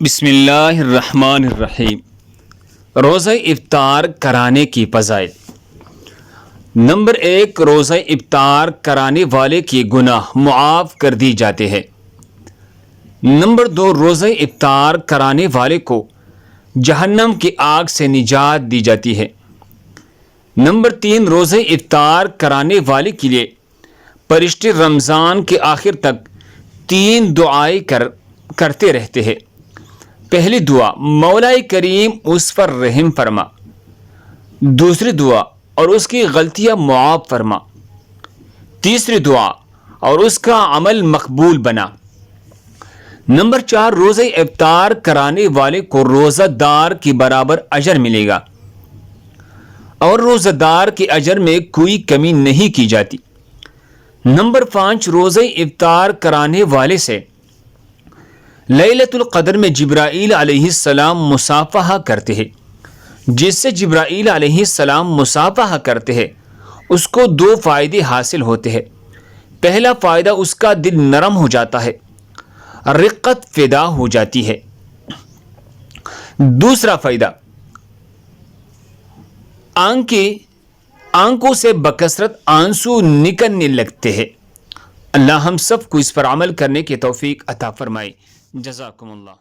بسم اللہ الرحمن الرحیم۔ روزہ افطار کرانے کی فضائل۔ نمبر 1، روزہ افطار کرانے والے کے گناہ معاف کر دی جاتے ہیں۔ نمبر 2، روزہ افطار کرانے والے کو جہنم کی آگ سے نجات دی جاتی ہے۔ نمبر 3، روزہ افطار کرانے والے کے لیے فرشتے رمضان کے آخر تک 3 دعائیں کرتے رہتے ہیں۔ پہلی دعا، مولا کریم اس پر رحم فرما۔ دوسری دعا، اور اس کی غلطیاں معاف فرما۔ تیسری دعا، اور اس کا عمل مقبول بنا۔ نمبر 4، روزہ افطار کرانے والے کو روزہ دار کے برابر اجر ملے گا اور روزہ دار کے اجر میں کوئی کمی نہیں کی جاتی۔ نمبر 5، روزہ افطار کرانے والے سے لیلۃ القدر میں جبرائیل علیہ السلام مصافحہ کرتے ہیں۔ جس سے جبرائیل علیہ السلام مصافحہ کرتے ہیں اس کو 2 فائدے حاصل ہوتے ہیں۔ پہلا فائدہ، اس کا دل نرم ہو جاتا ہے، رقت پیدا ہو جاتی ہے۔ دوسرا فائدہ، آنکھوں سے بکثرت آنسو نکلنے لگتے ہیں۔ اللہ ہم سب کو اس پر عمل کرنے کی توفیق عطا فرمائے۔ جزاکم اللہ۔